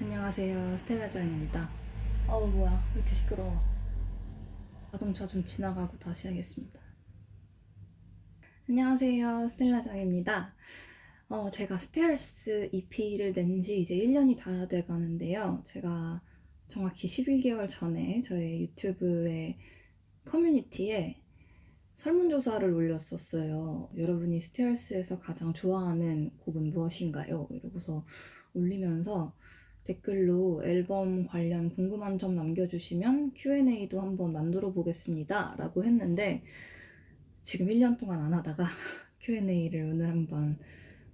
안녕하세요, 스텔라장입니다. 뭐야, 왜 이렇게 시끄러워. 자동차 좀 지나가고 다시 하겠습니다. 안녕하세요, 스텔라장입니다. 제가 스테어스 EP를 낸 지 이제 1년이 다 돼가는데요. 제가 정확히 11개월 전에 저의 유튜브의 커뮤니티에 설문조사를 올렸었어요. 여러분이 스테어스에서 가장 좋아하는 곡은 무엇인가요? 이러고서 올리면서 댓글로 앨범 관련 궁금한 점 남겨주시면 Q&A도 한번 만들어 보겠습니다 라고 했는데 지금 1년 동안 안 하다가 Q&A를 오늘 한번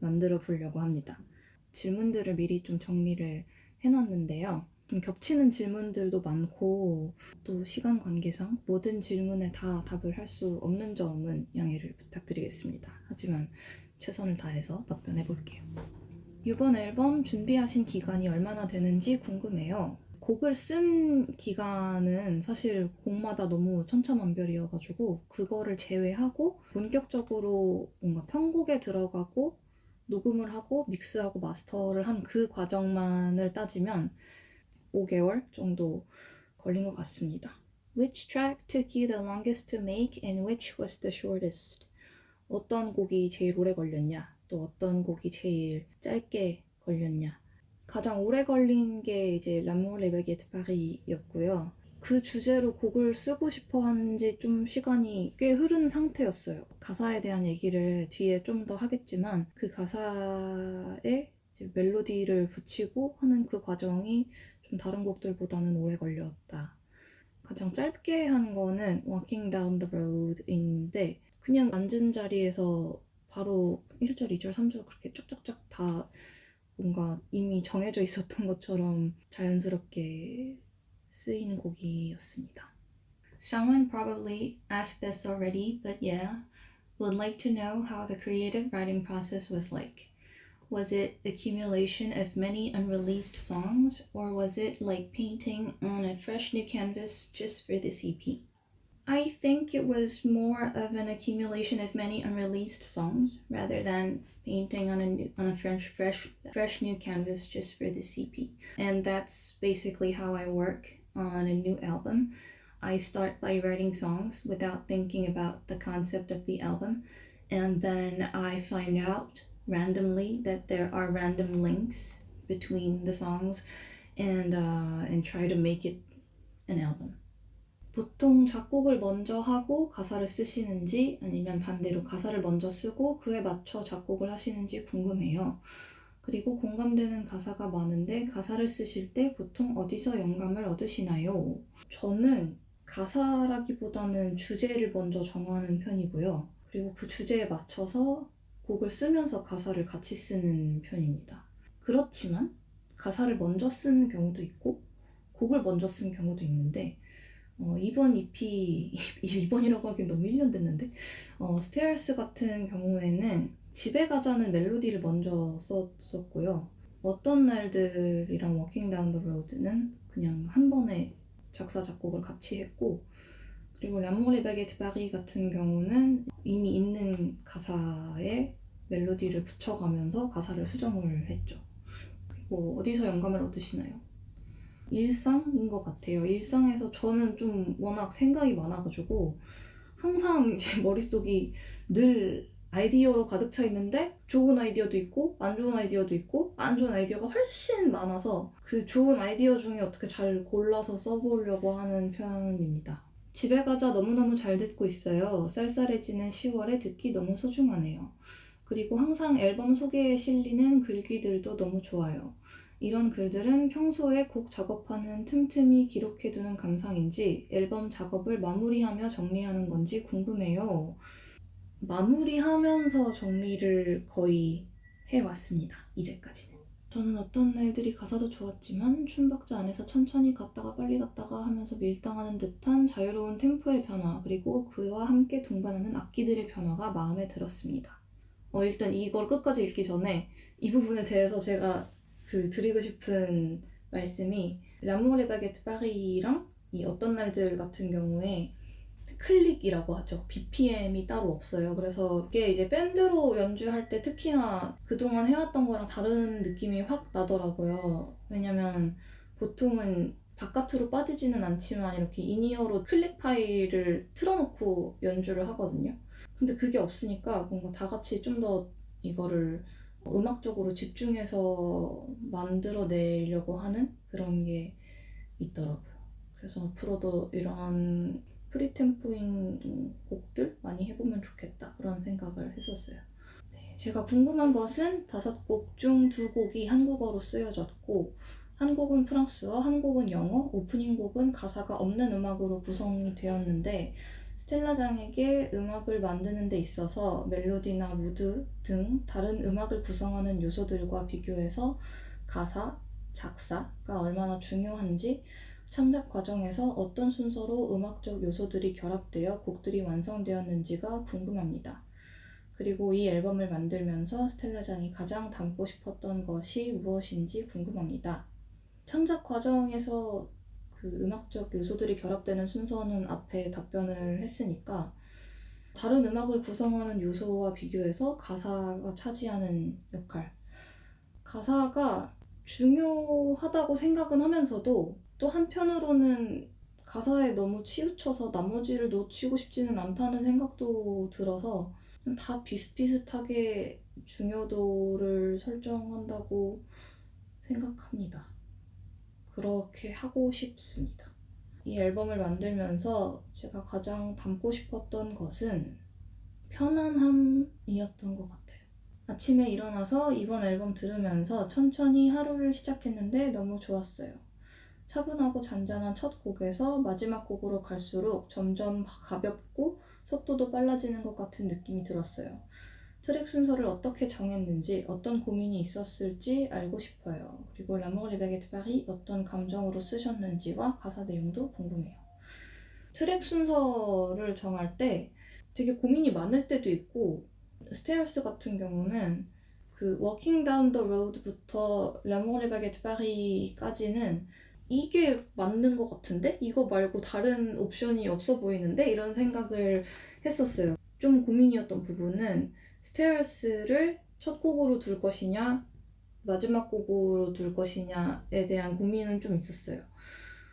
만들어 보려고 합니다. 질문들을 미리 좀 정리를 해놨는데요. 좀 겹치는 질문들도 많고 또 시간 관계상 모든 질문에 다 답을 할 수 없는 점은 양해를 부탁드리겠습니다. 하지만 최선을 다해서 답변해 볼게요. 이번 앨범 준비하신 기간이 얼마나 되는지 궁금해요. 곡을 쓴 기간은 사실 곡마다 너무 천차만별이어가지고 그거를 제외하고 본격적으로 뭔가 편곡에 들어가고 녹음을 하고 믹스하고 마스터를 한 그 과정만을 따지면 5개월 정도 걸린 것 같습니다. Which track took you the longest to make and which was the shortest? 어떤 곡이 제일 오래 걸렸냐? 또 어떤 곡이 제일 짧게 걸렸냐? 가장 오래 걸린 게 이제 L'amour les baguettes Paris였고요. 그 주제로 곡을 쓰고 싶어 한 지 좀 시간이 꽤 흐른 상태였어요. 가사에 대한 얘기를 뒤에 좀 더 하겠지만 그 가사에 이제 멜로디를 붙이고 하는 그 과정이 좀 다른 곡들보다는 오래 걸렸다. 가장 짧게 한 거는 Walking Down the Road인데 그냥 앉은 자리에서 바로 1절, 2절, 3절 그렇게 쫙쫙쫙 다 뭔가 이미 정해져 있었던 것처럼 자연스럽게 쓰인 곡이었습니다. Someone probably asked this already, but yeah, would like to know how the creative writing process was like. Was it accumulation of many unreleased songs, or was it like painting on a fresh new canvas just for this EP? I think it was more of an accumulation of many unreleased songs rather than painting on a fresh new canvas just for this EP. And that's basically how I work on a new album. I start by writing songs without thinking about the concept of the album, and then I find out randomly that there are random links between the songs and try to make it an album. 보통 작곡을 먼저 하고 가사를 쓰시는지 아니면 반대로 가사를 먼저 쓰고 그에 맞춰 작곡을 하시는지 궁금해요. 그리고 공감되는 가사가 많은데 가사를 쓰실 때 보통 어디서 영감을 얻으시나요? 저는 가사라기보다는 주제를 먼저 정하는 편이고요. 그리고 그 주제에 맞춰서 곡을 쓰면서 가사를 같이 쓰는 편입니다. 그렇지만 가사를 먼저 쓴 경우도 있고 곡을 먼저 쓴 경우도 있는데 이번 EP, 이번이라고 하긴 너무 1년 됐는데 스테어스 같은 경우에는 집에 가자는 멜로디를 먼저 썼었고요. 어떤 날들이랑 워킹 다운 더 로드는 그냥 한 번에 작사 작곡을 같이 했고 그리고 람모레 바게트 파리 같은 경우는 이미 있는 가사에 멜로디를 붙여가면서 가사를 수정을 했죠. 그리고 어디서 영감을 얻으시나요? 일상인 것 같아요. 일상에서 저는 좀 워낙 생각이 많아가지고 항상 이제 머릿속이 늘 아이디어로 가득 차 있는데 좋은 아이디어도 있고 안 좋은 아이디어도 있고 안 좋은 아이디어가 훨씬 많아서 그 좋은 아이디어 중에 어떻게 잘 골라서 써보려고 하는 편입니다. 집에 가자 너무너무 잘 듣고 있어요. 쌀쌀해지는 10월에 듣기 너무 소중하네요. 그리고 항상 앨범 소개에 실리는 글귀들도 너무 좋아요. 이런 글들은 평소에 곡 작업하는 틈틈이 기록해두는 감상인지 앨범 작업을 마무리하며 정리하는 건지 궁금해요. 마무리하면서 정리를 거의 해왔습니다. 이제까지는. 저는 어떤 날들이 가사도 좋았지만 춤박자 안에서 천천히 갔다가 빨리 갔다가 하면서 밀당하는 듯한 자유로운 템포의 변화 그리고 그와 함께 동반하는 악기들의 변화가 마음에 들었습니다. 일단 이걸 끝까지 읽기 전에 이 부분에 대해서 제가 드리고 싶은 말씀이 라모레 바게트 파리랑 이 어떤 날들 같은 경우에 클릭이라고 하죠. BPM이 따로 없어요. 그래서 이게 이제 밴드로 연주할 때 특히나 그동안 해왔던 거랑 다른 느낌이 확 나더라고요. 왜냐면 보통은 바깥으로 빠지지는 않지만 이렇게 인이어로 클릭 파일을 틀어놓고 연주를 하거든요. 근데 그게 없으니까 뭔가 다 같이 좀 더 이거를 음악적으로 집중해서 만들어내려고 하는 그런 게 있더라고요. 그래서 앞으로도 이런 프리템포인 곡들 많이 해보면 좋겠다 그런 생각을 했었어요. 네, 제가 궁금한 것은 5곡 중 2곡이 한국어로 쓰여졌고 한 곡은 프랑스어, 한 곡은 영어, 오프닝 곡은 가사가 없는 음악으로 구성이 되었는데 스텔라장에게 음악을 만드는 데 있어서 멜로디나 무드 등 다른 음악을 구성하는 요소들과 비교해서 가사, 작사가 얼마나 중요한지 창작 과정에서 어떤 순서로 음악적 요소들이 결합되어 곡들이 완성되었는지가 궁금합니다. 그리고 이 앨범을 만들면서 스텔라장이 가장 담고 싶었던 것이 무엇인지 궁금합니다. 창작 과정에서 그 음악적 요소들이 결합되는 순서는 앞에 답변을 했으니까 다른 음악을 구성하는 요소와 비교해서 가사가 차지하는 역할. 가사가 중요하다고 생각은 하면서도 또 한편으로는 가사에 너무 치우쳐서 나머지를 놓치고 싶지는 않다는 생각도 들어서 다 비슷비슷하게 중요도를 설정한다고 생각합니다. 그렇게 하고 싶습니다. 이 앨범을 만들면서 제가 가장 담고 싶었던 것은 편안함이었던 것 같아요. 아침에 일어나서 이번 앨범 들으면서 천천히 하루를 시작했는데 너무 좋았어요. 차분하고 잔잔한 첫 곡에서 마지막 곡으로 갈수록 점점 가볍고 속도도 빨라지는 것 같은 느낌이 들었어요. 트랙 순서를 어떻게 정했는지, 어떤 고민이 있었을지 알고 싶어요. 그리고 l'amour les baguettes Paris 어떤 감정으로 쓰셨는지와 가사 내용도 궁금해요. 트랙 순서를 정할 때 되게 고민이 많을 때도 있고 스테어스 같은 경우는 그 Walking Down the Road부터 l'amour les baguettes Paris까지는 이게 맞는 것 같은데? 이거 말고 다른 옵션이 없어 보이는데? 이런 생각을 했었어요. 좀 고민이었던 부분은 스테어스를 첫 곡으로 둘 것이냐 마지막 곡으로 둘 것이냐에 대한 고민은 좀 있었어요.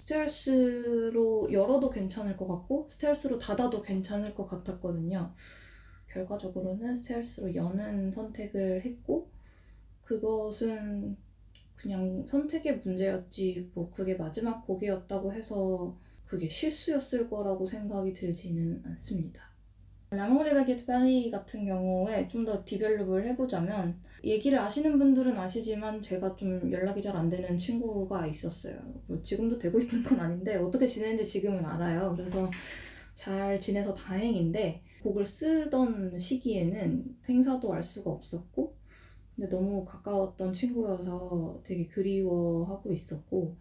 스테어스로 열어도 괜찮을 것 같고 스테어스로 닫아도 괜찮을 것 같았거든요. 결과적으로는 스테어스로 여는 선택을 했고 그것은 그냥 선택의 문제였지 뭐 그게 마지막 곡이었다고 해서 그게 실수였을 거라고 생각이 들지는 않습니다. 라모르 바게트 파리 같은 경우에 좀 더 디벨롭을 해보자면 얘기를 아시는 분들은 아시지만 제가 좀 연락이 잘 안 되는 친구가 있었어요. 뭐 지금도 되고 있는 건 아닌데 어떻게 지내는지 지금은 알아요. 그래서 잘 지내서 다행인데 곡을 쓰던 시기에는 생사도 알 수가 없었고 근데 너무 가까웠던 친구여서 되게 그리워하고 있었고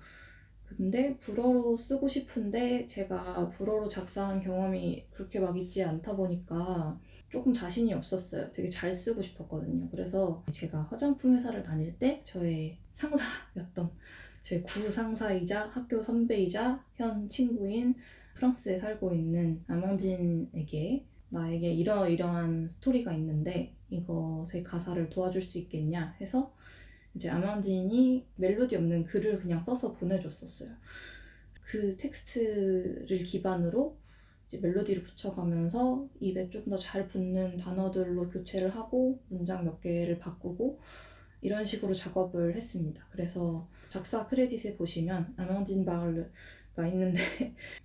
근데 불어로 쓰고 싶은데 제가 불어로 작사한 경험이 그렇게 막 있지 않다 보니까 조금 자신이 없었어요. 되게 잘 쓰고 싶었거든요. 그래서 제가 화장품 회사를 다닐 때 저의 상사였던 저의 구상사이자 학교 선배이자 현 친구인 프랑스에 살고 있는 아망진에게 나에게 이러이러한 스토리가 있는데 이것의 가사를 도와줄 수 있겠냐 해서 이제 아망진이 멜로디 없는 글을 그냥 써서 보내줬었어요. 그 텍스트를 기반으로 이제 멜로디를 붙여가면서 입에 좀 더 잘 붙는 단어들로 교체를 하고 문장 몇 개를 바꾸고 이런 식으로 작업을 했습니다. 그래서 작사 크레딧에 보시면 아망진 바르가 있는데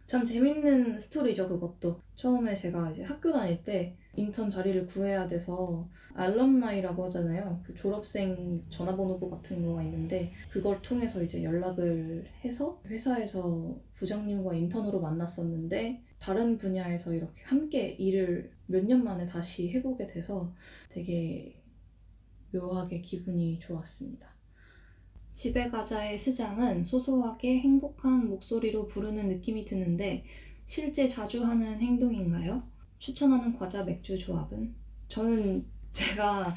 참 재밌는 스토리죠. 그것도 처음에 제가 이제 학교 다닐 때 인턴 자리를 구해야 돼서 알럼나이라고 하잖아요. 그 졸업생 전화번호부 같은 거가 있는데 그걸 통해서 이제 연락을 해서 회사에서 부장님과 인턴으로 만났었는데 다른 분야에서 이렇게 함께 일을 몇 년 만에 다시 해보게 돼서 되게 묘하게 기분이 좋았습니다. 집에 가자의 스장은 소소하게 행복한 목소리로 부르는 느낌이 드는데 실제 자주 하는 행동인가요? 추천하는 과자 맥주 조합은? 저는 제가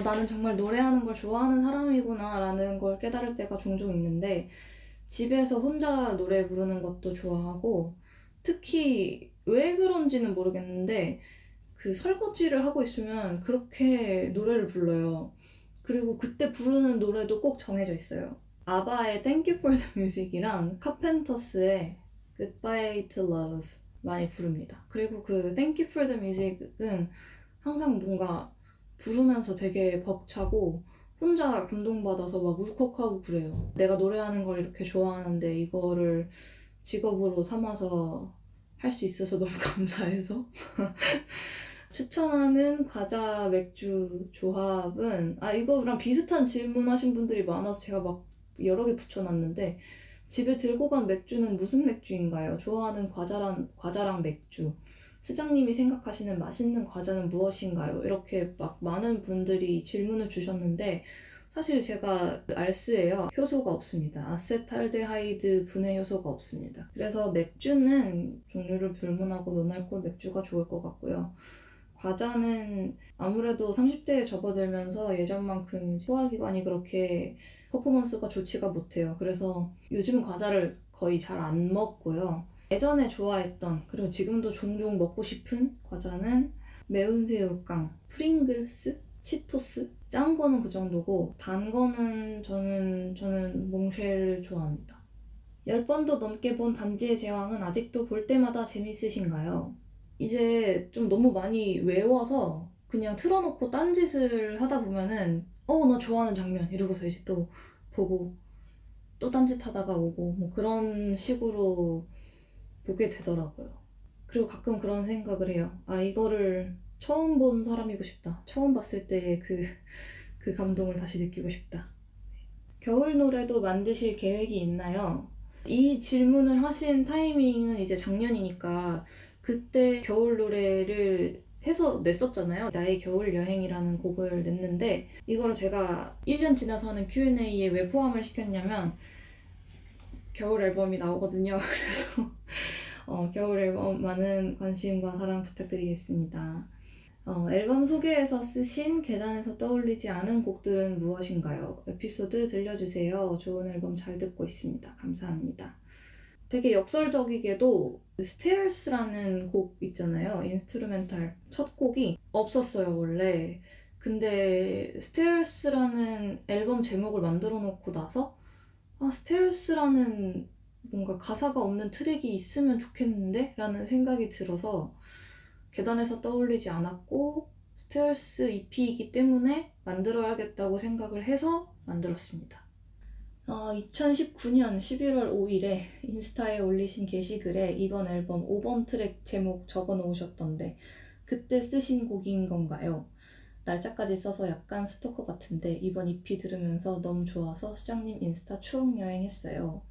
나는 정말 노래하는 걸 좋아하는 사람이구나 라는 걸 깨달을 때가 종종 있는데 집에서 혼자 노래 부르는 것도 좋아하고 특히 왜 그런지는 모르겠는데 그 설거지를 하고 있으면 그렇게 노래를 불러요. 그리고 그때 부르는 노래도 꼭 정해져 있어요. 아바의 Thank You for the Music이랑 카펜터스의 Goodbye to Love 많이 부릅니다. 그리고 그 Thank You for the Music은 항상 뭔가 부르면서 되게 벅차고 혼자 감동받아서 막 울컥하고 그래요. 내가 노래하는 걸 이렇게 좋아하는데 이거를 직업으로 삼아서 할 수 있어서 너무 감사해서 추천하는 과자 맥주 조합은 이거랑 비슷한 질문 하신 분들이 많아서 제가 막 여러 개 붙여놨는데 집에 들고 간 맥주는 무슨 맥주인가요? 좋아하는 과자랑 맥주 수장님이 생각하시는 맛있는 과자는 무엇인가요? 이렇게 막 많은 분들이 질문을 주셨는데 사실 제가 알스예요. 효소가 없습니다. 아세탈데하이드 분해 효소가 없습니다. 그래서 맥주는 종류를 불문하고 노알콜 맥주가 좋을 것 같고요. 과자는 아무래도 30대에 접어들면서 예전만큼 소화기관이 그렇게 퍼포먼스가 좋지가 못해요. 그래서 요즘은 과자를 거의 잘 안 먹고요. 예전에 좋아했던 그리고 지금도 종종 먹고 싶은 과자는 매운 새우깡, 프링글스, 치토스 짠 거는 그 정도고 단 거는 저는 몽쉘 좋아합니다. 10번도 넘게 본 반지의 제왕은 아직도 볼 때마다 재밌으신가요? 이제 좀 너무 많이 외워서 그냥 틀어놓고 딴짓을 하다 보면은 나 좋아하는 장면 이러고서 이제 또 보고 또 딴짓 하다가 오고 뭐 그런 식으로 보게 되더라고요. 그리고 가끔 그런 생각을 해요. 이거를 처음 본 사람이고 싶다. 처음 봤을 때의 그 감동을 다시 느끼고 싶다. 겨울 노래도 만드실 계획이 있나요? 이 질문을 하신 타이밍은 이제 작년이니까 그때 겨울 노래를 해서 냈었잖아요. 나의 겨울 여행이라는 곡을 냈는데 이거를 제가 1년 지나서 하는 Q&A에 왜 포함을 시켰냐면 겨울 앨범이 나오거든요. 그래서 겨울 앨범 많은 관심과 사랑 부탁드리겠습니다. 앨범 소개에서 쓰신 계단에서 떠올리지 않은 곡들은 무엇인가요? 에피소드 들려주세요. 좋은 앨범 잘 듣고 있습니다. 감사합니다. 되게 역설적이게도 스테어스라는 곡 있잖아요. 인스트루멘탈 첫 곡이 없었어요, 원래. 근데 스테어스라는 앨범 제목을 만들어 놓고 나서 스테어스라는 뭔가 가사가 없는 트랙이 있으면 좋겠는데? 라는 생각이 들어서 계단에서 떠올리지 않았고 스테어스 EP이기 때문에 만들어야겠다고 생각을 해서 만들었습니다. 2019년 11월 5일에 인스타에 올리신 게시글에 이번 앨범 5번 트랙 제목 적어 놓으셨던데 그때 쓰신 곡인 건가요? 날짜까지 써서 약간 스토커 같은데 이번 EP 들으면서 너무 좋아서 수장님 인스타 추억여행 했어요.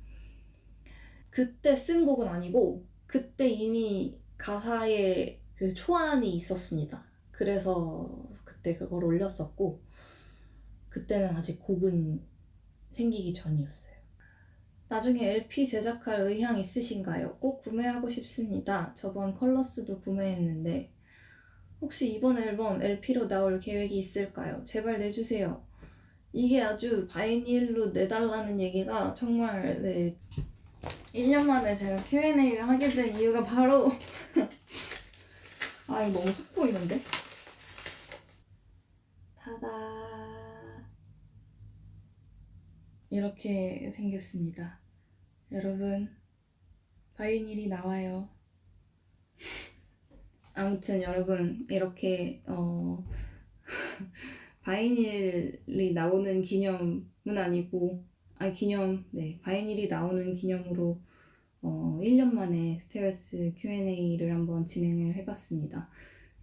그때 쓴 곡은 아니고 그때 이미 가사에 그 초안이 있었습니다. 그래서 그때 그걸 올렸었고 그때는 아직 곡은 생기기 전이었어요. 나중에 LP 제작할 의향 있으신가요? 꼭 구매하고 싶습니다. 저번 컬러스도 구매했는데 혹시 이번 앨범 LP로 나올 계획이 있을까요? 제발 내주세요. 이게 아주 바이닐로 내달라는 얘기가 정말 1년 만에 제가 Q&A를 하게 된 이유가 바로 이거 너무 속 보이는데? 타다 이렇게 생겼습니다. 여러분 바이닐이 나와요. 아무튼 여러분 이렇게 바이닐이 나오는 기념은 아니고 바이닐이 나오는 기념으로 1년 만에 스테어스 Q&A를 한번 진행을 해봤습니다.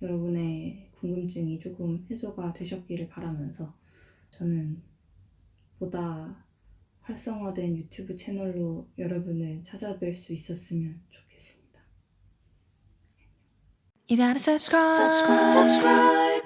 여러분의 궁금증이 조금 해소가 되셨기를 바라면서 저는 보다 활성화된 유튜브 채널로 여러분을 찾아뵐 수 있었으면 좋겠습니다. You gotta subscribe.